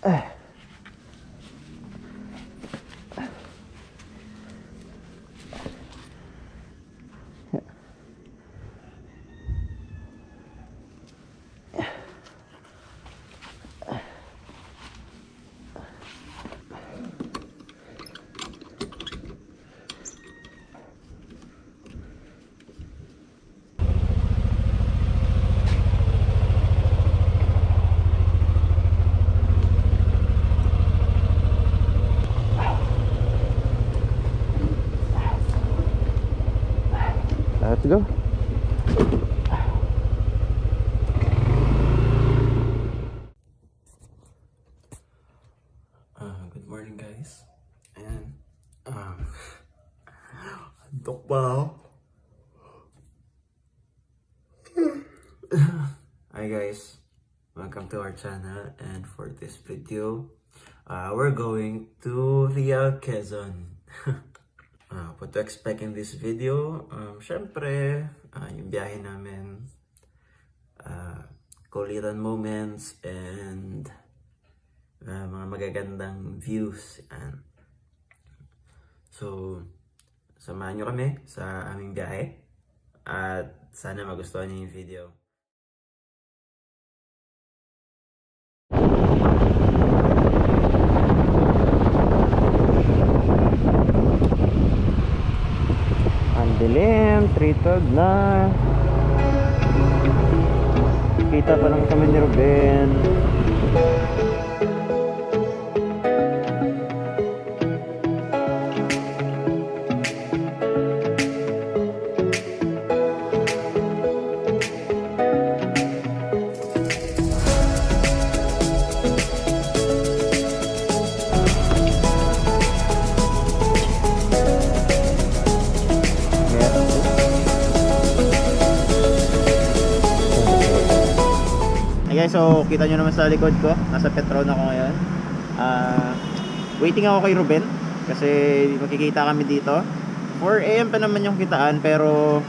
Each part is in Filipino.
Let's go. Good morning guys. And antok pa ako. Hi guys, welcome to our channel, and for this video we're going to Real Quezon. What to expect in this video? Syempre, yung biyahe namin, kulitan moments, and mga magagandang views. So, samahan nyo kami sa aming biyahe at sana magustuhan nyo yung video. Dilim, 3:12 na. Kita pa lang kami ni Ruben. So kita nyo naman sa likod ko, nasa Petron ako ngayon. Waiting ako kay Ruben kasi magkikita kami dito. 4 AM pa naman yung kitaan, pero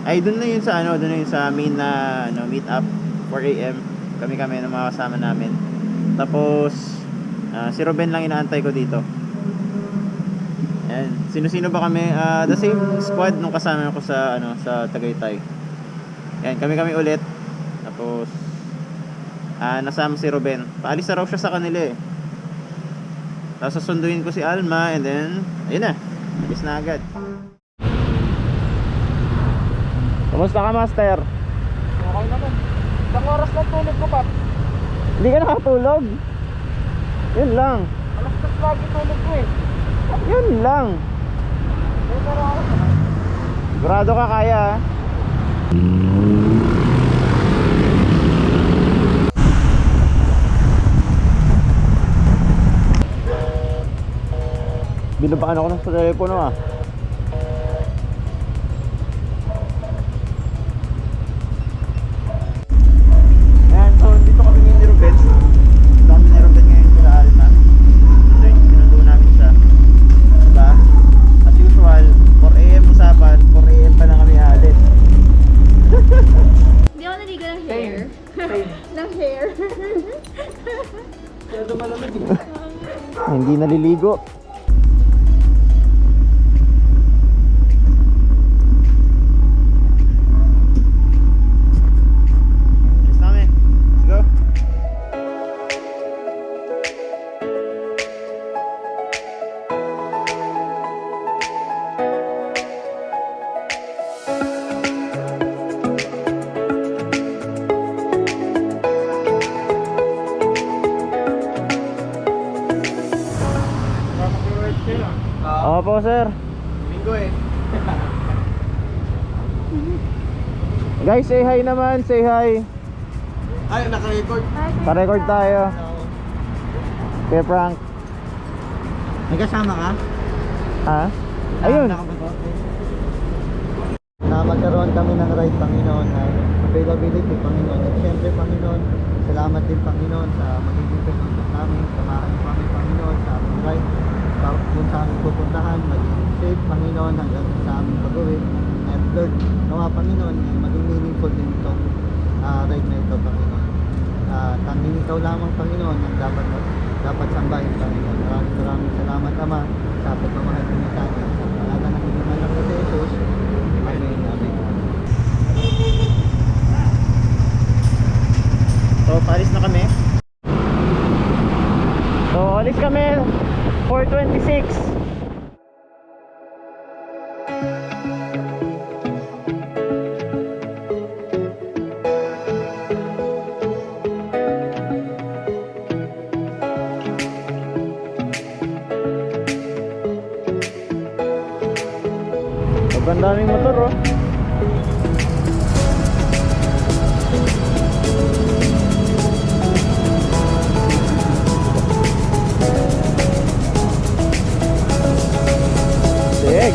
ay doon na yun sa doon na yun sa main na meet up. 4 AM kami ng mga kasama namin. Tapos si Ruben lang inaantay ko dito. And sino-sino ba kami? The same squad nung kasama ko sa sa Tagaytay. Yan, kami ulit. Tapos nasama si Ruben. Paalis na raw siya sa kanila eh. Tapos susunduin ko si Alma, and then ayun na, alis na agad. Kumusta ka, Master? Okay naman. Isang oras lang tulog ko, Pap. Hindi ka nakatulog? Yun lang. Alas 3 lagi tulog ko eh. Yun lang. Pero ako naman. Sigurado ka kaya ha? Binabakan ako ng sa telepono ah. Ayan, so dito kami ngayon ni Ruben. Dito kami ni Ruben ngayon sa Alma. So sinundo namin siya. Diba? As usual, 4 AM usapan, 4 AM pa lang kami aalis. Hindi ako naligo ng hair. Ng hair. Kaya dumalamig eh. Hindi naliligo. Opo, sir. Linggo eh. Guys, say hi naman, say hi. Ay, naka-record. Pa-record tayo. Kaya prank. May kasama ka? Ha? Ayun. Na magkaroon kami ng ride, Panginoon, na availability, Panginoon. At syempre, Panginoon, salamat din, Panginoon, sa magiging pinuntan namin. Samahan niyo kami, Panginoon, sa aming ride. Kung sa aming pupuntahan, maging safe, Panginoon, hanggang sa aming pag-uwi. At Lord, nawa, Panginoon, maging meaningful din itong ride na ito, Panginoon. Tanging ikaw lamang Panginoon ang dapat sambahin Panginoon. Maraming salamat Ama sa pagmamahal mo sa atin. Sa pangalan ng iyong anak na si Jesus. Amen. Amen. So, paalis na kami. So, alis kami 4:26. Sobrang daming motor oh. Dig.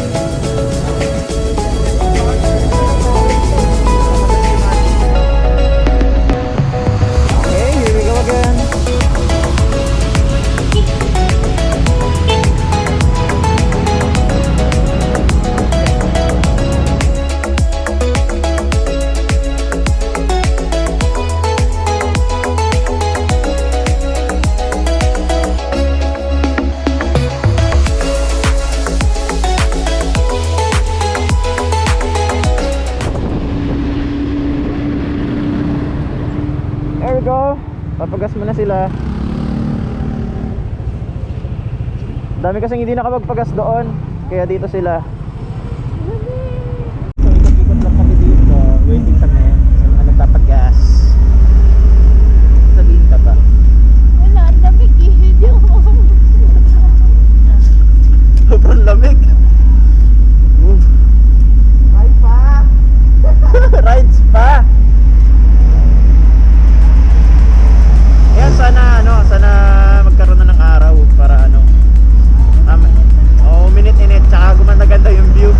Okay, here we go again. There we go. Papagas mo na sila. Dami kasing hindi nakapagpagas doon, kaya dito sila. So ikot-ikot lang kami dito. Waiting kami sa mga nagpapagas. Sabihin ka ba? Wala, ang lamig eh. Hindi ako Sobrang lamig. Ride pa! Rides pa. Yan, sana magkaroon na ng araw para minute-init tsaka gumanda-ganda yung view.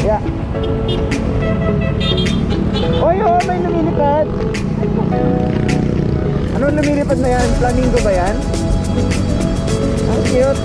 Yeah. Oy, oh, may lumilipad. Ano lumilipad na yan? Flamingo ba yan? Ang cute.